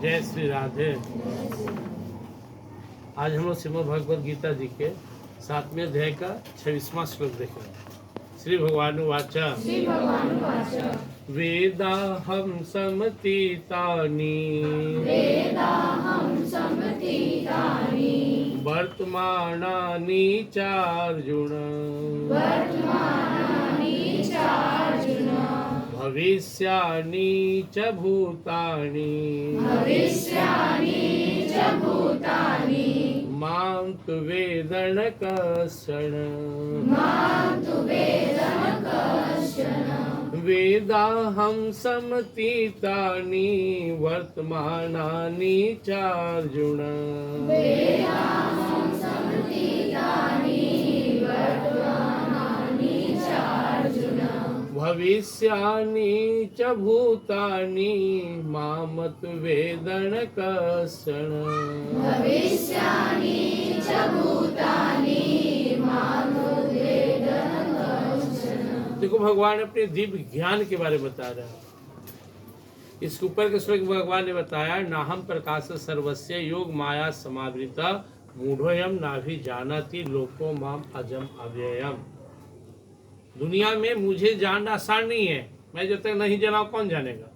जय श्री राधे। आज हम लोग श्रीमद् भगवद गीता जी के 7वें अध्याय का 26वां श्लोक देखेंगे। श्री भगवान वाच वेदाहं समतीतानि वर्तमानानि चार्जुन भविष्यानि च भूतानि मां तु वेद न कश्चन। वेदाहं समतीतानि वर्तमानानि चार्जुन भविष्यानि च भूतानि मां तु वेद न कश्चन। देखो भगवान अपने दिव्य ज्ञान के बारे में बता रहे हैं। इसके ऊपर के श्लोक भगवान ने बताया नाहम प्रकाश सर्वस्य योग माया समावृता मूढ़ोयम नाभि जानति लोको माम अजम अव्ययम। दुनिया में मुझे जानना आसान नहीं है, मैं जब तक नहीं जाना कौन जानेगा।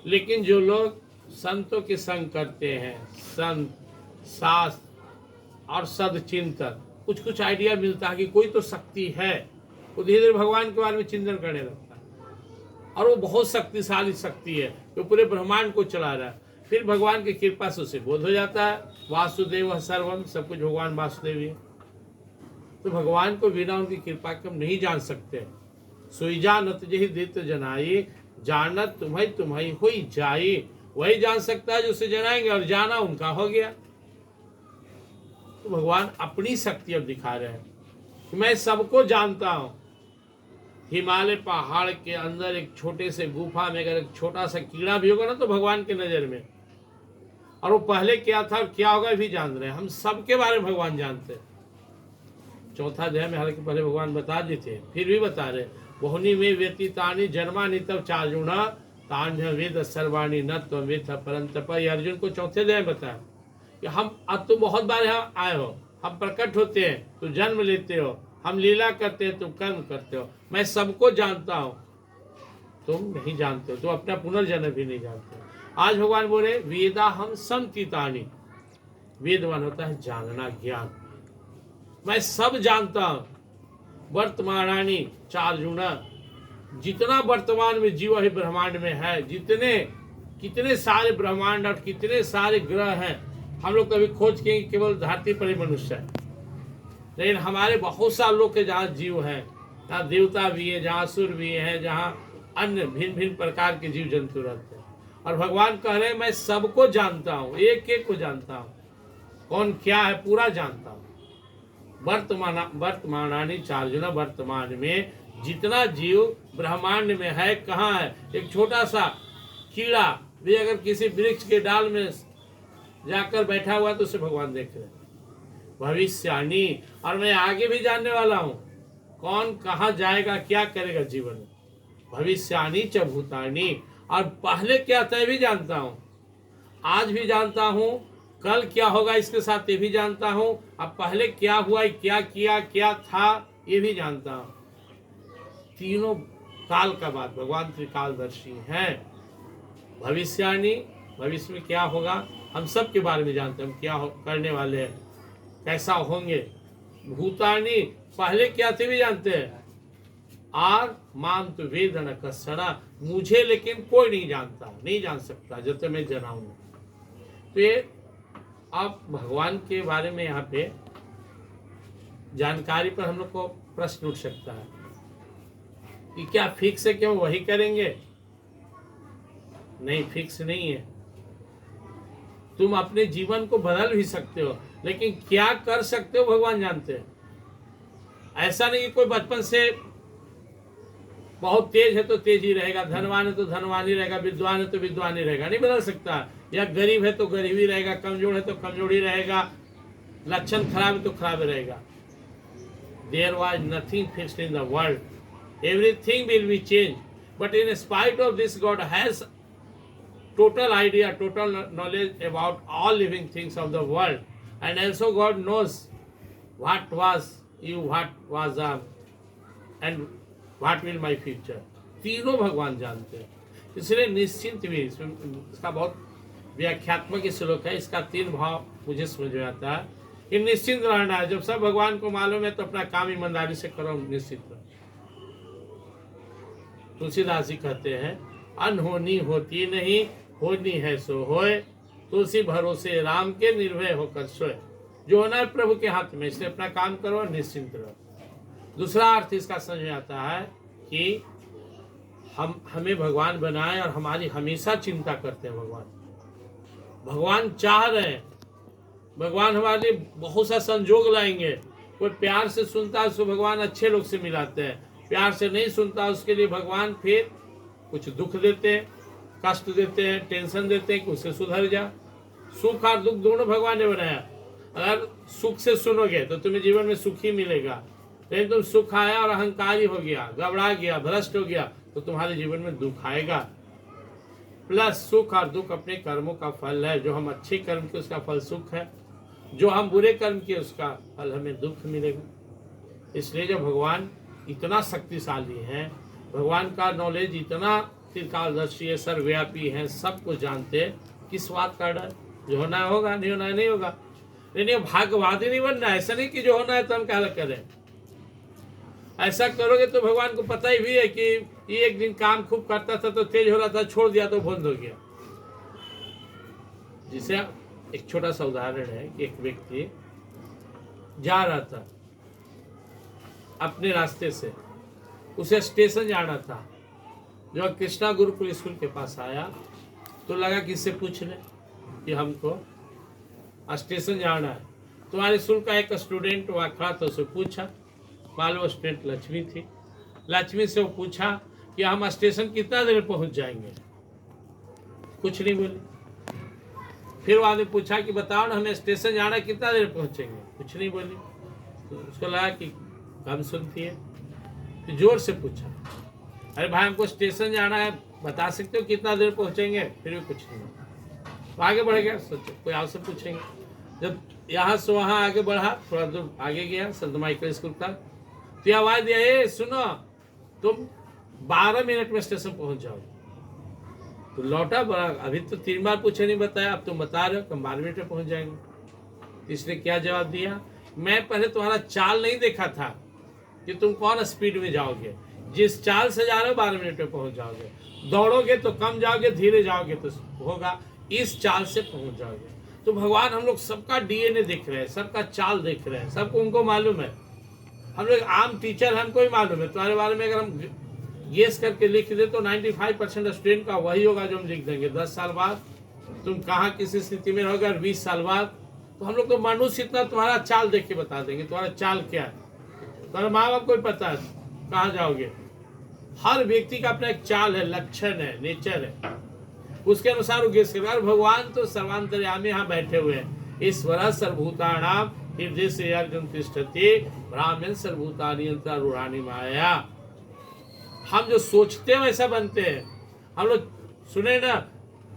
लेकिन जो लोग संतों के संग करते हैं, संत शास्त्र और सदचिंतन, कुछ कुछ आइडिया मिलता है कि कोई तो शक्ति है, वो धीरे धीरे भगवान के बारे में चिंतन करने लगता है और वो बहुत शक्तिशाली शक्ति है जो पूरे ब्रह्मांड को चला रहा है। फिर भगवान की कृपा से उसे बोध हो जाता है वासुदेव सर्वम, सब कुछ भगवान वासुदेव है। तो भगवान को बिना उनकी कृपा के हम नहीं जान सकते। सोई जानत जही दित जनाई, जानत तुम्हारी हुई जाई। वही जान सकता है जो उसे जनाएंगे, और जाना उनका हो गया। तो भगवान अपनी शक्ति अब दिखा रहे हैं कि मैं सबको जानता हूं। हिमालय पहाड़ के अंदर एक छोटे से गुफा में अगर एक छोटा सा कीड़ा भी होगा ना तो भगवान के नजर में, और वो पहले क्या था और क्या होगा भी जान रहे हैं। हम सबके बारे में भगवान जानते हैं। चौथा अध्याय में हालांकि पहले भगवान बता देते, फिर भी बता रहे बहुनी में व्यतीतानि जन्मानि तव चार्जुन तान्य वेद सर्वाणि न त्वमेव परंतप। अर्जुन को चौथे अध्याय में बताया कि हम अब तो बहुत बार यहाँ आए हो, हम प्रकट होते हैं तो जन्म लेते हो, हम लीला करते हैं तुम कर्म करते हो। मैं सबको जानता हूँ, तुम नहीं जानते हो, तुम अपना पुनर्जन्म भी नहीं जानते हो। आज भगवान बोले वेदा हम समतीतानि। वेदवान होता है जानना, ज्ञान। मैं सब जानता हूं। वर्तमानानि चार्जुन, जितना वर्तमान में जीव है ब्रह्मांड में है, कितने सारे ब्रह्मांड और कितने सारे ग्रह हैं, हम लोग कभी खोज के केवल धरती पर ही मनुष्य है। लेकिन हमारे बहुत सारे लोग के जहाँ जीव हैं, जहाँ देवता भी है, जहाँ असुर भी है, जहाँ अन्य भिन्न भिन्न प्रकार के जीव जंतु रहते हैं। और भगवान कह रहे हैं मैं सबको जानता हूँ, एक एक को जानता हूँ, कौन क्या है पूरा जानता हूँ। वर्तमानानि चार्जुन, वर्तमान में जितना जीव ब्रह्मांड में है, कहाँ है। एक छोटा सा कीड़ा भी अगर किसी वृक्ष के डाल में जाकर बैठा हुआ तो उसे भगवान देख रहे। भविष्यानि, और मैं आगे भी जानने वाला हूँ, कौन कहाँ जाएगा, क्या करेगा जीवन में। भविष्यानि च भूतानि, और पहले क्या था ये भी जानता हूँ, आज भी जानता हूँ, कल क्या होगा इसके साथ ये भी जानता हूँ, अब पहले क्या हुआ, क्या किया, क्या था ये भी जानता हूँ। तीनों काल का बात, भगवान त्रिकालदर्शी हैं। भविष्यानि, भविष्य में क्या होगा हम सब के बारे में जानते हैं, हम क्या करने वाले हैं, कैसा होंगे। भूतानि, पहले क्या थे भी जानते हैं। और माम तो वेद न कश्चन, मुझे लेकिन कोई नहीं जानता, नहीं जान सकता जब तक मैं जनाऊं। तो ये अब भगवान के बारे में यहाँ पे जानकारी पर हम लोग को प्रश्न उठ सकता है कि क्या फिक्स है कि हम वही करेंगे। नहीं, फिक्स नहीं है। तुम अपने जीवन को बदल भी सकते हो, लेकिन क्या कर सकते हो भगवान जानते हैं। ऐसा नहीं कि कोई बचपन से बहुत तेज है तो तेज ही रहेगा, धनवान है तो धनवान ही रहेगा, विद्वान है तो विद्वान ही रहेगा, नहीं बदल सकता। या गरीब है तो गरीब ही रहेगा, कमजोर है तो कमजोर ही रहेगा, लक्षण खराब है तो खराब रहेगा। There was nothing fixed in the world. Everything will be changed. But in spite of this, God has total idea, total knowledge about all living things of the world. And also God knows what was you, what was and what will my future. तीनों भगवान जानते हैं, इसलिए निश्चिंत भी। इसका बहुत व्याख्यात्मक श्लोक है, इसका 3 भाव मुझे समझ में आता है कि निश्चिंत रहना है। जब सब भगवान को मालूम है तो अपना काम ईमानदारी से करो, निश्चित रहो। तुलसीदास जी कहते हैं, अनहोनी होती नहीं, होनी है सो होए, तुलसी भरोसे राम के निर्भय होकर सोए। जो होना है प्रभु के हाथ में, इसलिए अपना काम करो और निश्चिंत रहो। दूसरा अर्थ इसका समझ में आता है कि हमें भगवान बनाए और हमारी हमेशा चिंता करते हैं भगवान चाह रहे हैं, भगवान हमारे लिए बहुत सा संजोग लाएंगे। कोई प्यार से सुनता है उसको भगवान अच्छे लोग से मिलाते हैं, प्यार से नहीं सुनता उसके लिए भगवान फिर कुछ दुख देते हैं, कष्ट देते हैं, टेंशन देते हैं कि उससे सुधर जा। सुख और दुख दोनों भगवान ने बनाया। अगर सुख से सुनोगे तो तुम्हें जीवन में सुख ही मिलेगा, लेकिन तुम सुख आया और अहंकारी हो गया, घबरा गया, भ्रष्ट हो गया, तो तुम्हारे जीवन में दुख आएगा। प्लस सुख और दुख अपने कर्मों का फल है। जो हम अच्छे कर्म के उसका फल सुख है, जो हम बुरे कर्म के उसका फल हमें दुख मिलेगा। इसलिए जो भगवान इतना शक्तिशाली है, भगवान का नॉलेज इतना त्रिकालदर्शी है, सर्वव्यापी है, सब कुछ जानते हैं, किस बात का डर? जो होना है होगा, नहीं होना है नहीं होगा। लेकिन भाग्यवादी नहीं बनना है। ऐसा नहीं कि जो होना है तो हम क्या करें। ऐसा करोगे तो भगवान को पता ही भी है कि ये एक दिन काम खूब करता था तो तेज हो रहा था, छोड़ दिया तो बंद हो गया। जिसे एक छोटा सा उदाहरण है कि एक व्यक्ति जा रहा था अपने रास्ते से, उसे स्टेशन जाना था। जब कृष्णा गुरुकुल स्कूल के पास आया तो लगा कि इससे पूछ ले कि हमको स्टेशन जाना है। तुम्हारे स्कूल का एक स्टूडेंट वहाँ खड़ा था, उसे पूछा, मालूम स्टूडेंट लक्ष्मी थी। लक्ष्मी से वो पूछा कि हम स्टेशन कितना देर में पहुँच जाएंगे। कुछ नहीं बोले। फिर वो आदमी पूछा कि बताओ ना, हमें स्टेशन जाना है, कितना देर में पहुँचेंगे। कुछ नहीं बोली। तो उसको लगा कि कम सुनती है, तो जोर से पूछा, अरे भाई हमको स्टेशन जाना है, बता सकते हो कितना देर पहुँचेंगे। फिर भी कुछ नहीं। तो आगे बढ़ गया, सोचो कोई आपसे पूछेंगे। जब यहाँ से वहाँ आगे बढ़ा, थोड़ा दूर आगे गया संत माइकल स्कूल का, तो ये आवाज दिया, ए सुनो, तुम 12 मिनट में स्टेशन पहुँच जाओगे। तो लौटा, बड़ा अभी तो 3 बार पूछे नहीं बताया, अब तुम बता रहे हो कि 12 मिनट में पहुँच जाएंगे। इसने क्या जवाब दिया, मैं पहले तुम्हारा चाल नहीं देखा था कि तुम कौन स्पीड में जाओगे। जिस चाल से जा रहे हो 12 मिनट में पहुँच जाओगे। दौड़ोगे तो कम जाओगे, धीरे जाओगे तो होगा, इस चाल से पहुँच जाओगे। तो भगवान हम लोग सबका डीएनए देख रहे हैं, सबका चाल देख रहे हैं, सबको उनको मालूम है। हम लोग आम टीचर, हमको ही मालूम है। तुम्हारे बारे में अगर हम गेस करके लिख दे तो 95% स्टूडेंट का वही होगा जो हम लिख देंगे। 10 साल बाद तुम कहाँ किस स्थिति में रहोगे, 20 साल बाद। तो हम लोग तो मनुष्य इतना तुम्हारा चाल देख के बता देंगे तुम्हारा चाल क्या है। तुम्हारे माँ बाप को भी पता है कहाँ जाओगे। हर व्यक्ति का अपना एक चाल है, लक्षण है, नेचर है, उसके अनुसार वो गेस करेगा। भगवान तो सर्वांतर्यामी यहाँ बैठे हुए हैं। ईश्वर सर्वभूतानां हृदय से अर्जुन तिष्ठति ब्राह्मण सर्वभूतानि अंतरूढ़ानि माया। हम जो सोचते हैं वैसा बनते हैं। हम लोग सुने ना,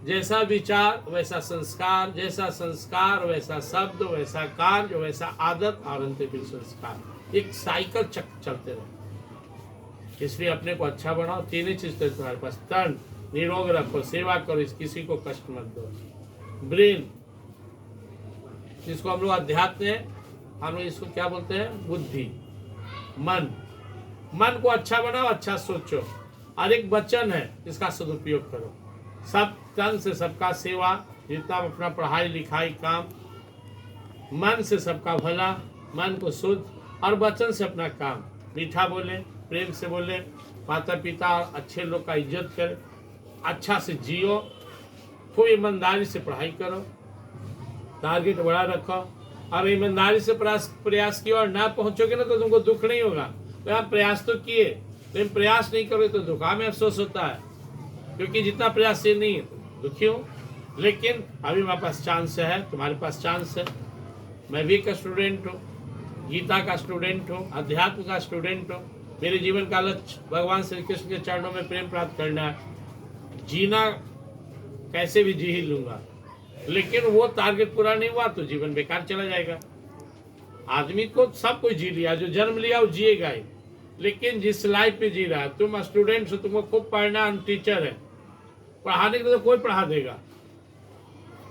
जैसा विचार वैसा संस्कार, जैसा संस्कार वैसा शब्द, वैसा कार्य, वैसा आदत और अंत फिर संस्कार। एक साइकिल चलते रहे। इसलिए अपने को अच्छा बनाओ। 3 ही चीज तो तुम्हारे पास, तन निरोग रखो, सेवा करो, किसी को कष्ट मत दो। ब्रेन, जिसको हम लोग अध्यात्म है, हम लोग इसको क्या बोलते हैं, बुद्धि। मन को अच्छा बनाओ, अच्छा सोचो। और एक वचन है, इसका सदुपयोग करो। सब तन से सबका सेवा, जितना अपना पढ़ाई लिखाई काम, मन से सबका भला, मन को शुद्ध, और वचन से अपना काम। मीठा बोले, प्रेम से बोले, माता पिता और अच्छे लोग का इज्जत करे, अच्छा से जियो, खूब ईमानदारी से पढ़ाई करो, टारगेट बड़ा रखो। और ईमानदारी से प्रयास किया और ना पहुंचोगे ना तो तुमको दुख नहीं होगा। तो आप प्रयास तो किए, लेकिन प्रयास नहीं करोगे तो दुखा में अफसोस होता है, क्योंकि जितना प्रयास से नहीं दुखी हो। लेकिन अभी मेरे पास चांस है, तुम्हारे पास चांस है। मैं भी एक स्टूडेंट हूँ, गीता का स्टूडेंट हूँ, अध्यात्म का स्टूडेंट हूँ। मेरे जीवन का लक्ष्य भगवान श्री कृष्ण के चरणों में प्रेम प्राप्त करना है, जीना कैसे भी जी ही लूंगा, लेकिन वो टारगेट पूरा नहीं हुआ तो जीवन बेकार चला जाएगा। आदमी को सब कुछ जी लिया, जो जन्म लिया वो जिएगा ही, लेकिन जिस लाइफ में जी रहा है, तुम स्टूडेंट हो, तुमको खूब पढ़ना, हम टीचर है, पढ़ाने के लिए तो कोई पढ़ा देगा,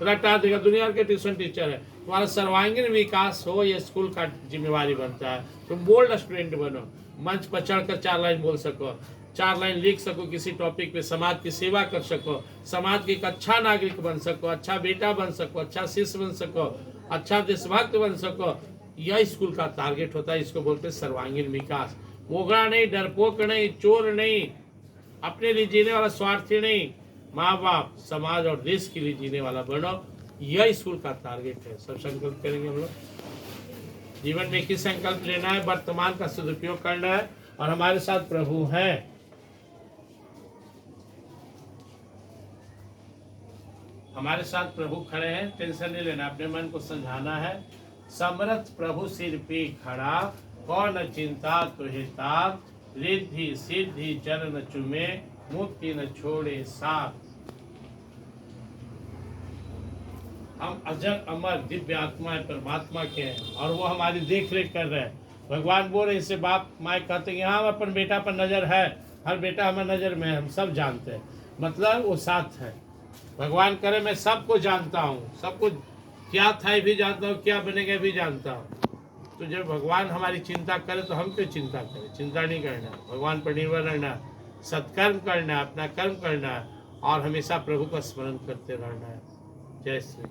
रटा देगा, दुनिया के ट्यूशन टीचर है। तुम्हारा सर्वांगीण विकास हो ये स्कूल का जिम्मेवारी बनता है। तुम बोल्ड स्टूडेंट बनो, मंच पर चढ़कर 4 लाइन बोल सको, 4 लाइन लिख सको, किसी टॉपिक पे समाज की सेवा कर सको, समाज के एक अच्छा नागरिक बन सको, अच्छा बेटा बन सको, अच्छा शिष्य बन सको, अच्छा देशभक्त बन सको। यह स्कूल का टारगेट होता है, इसको बोलते हैं सर्वांगीण विकास। मोगरा नहीं, डरपोक नहीं, चोर नहीं, अपने लिए जीने वाला स्वार्थी नहीं, माँ बाप, समाज और देश के लिए जीने वाला बनो, यह स्कूल का टारगेट है। सब संकल्प करेंगे हम लोग। जीवन में किस संकल्प लेना है, वर्तमान का सदुपयोग करना है, और हमारे साथ प्रभु हैं। हमारे साथ प्रभु खड़े हैं, टेंशन नहीं लेना, अपने मन को समझाना है। समर्थ प्रभु सिर पे खड़ा, कौन चिंता तुहे ताप, रिद्धि सिद्धि चरण चुमे, मुक्ति न छोड़े साथ। हम अजर अमर दिव्य आत्माएं परमात्मा के हैं, और वो हमारी देख रेख कर रहे हैं। भगवान बोल रहे, इससे बाप माए कहते हैं हाँ अपन बेटा पर नजर है, हर बेटा हमारे नजर में है, हम सब जानते हैं, मतलब वो साथ है। भगवान करे मैं सबको जानता हूँ, सब कुछ क्या था भी जानता हूँ, क्या बनेगा भी जानता हूँ। तो जब भगवान हमारी चिंता करे तो हम क्यों चिंता करें? चिंता नहीं करना, भगवान पर निर्भर रहना, सत्कर्म करना, अपना कर्म करना, और हमेशा प्रभु का स्मरण करते रहना है। जय श्री।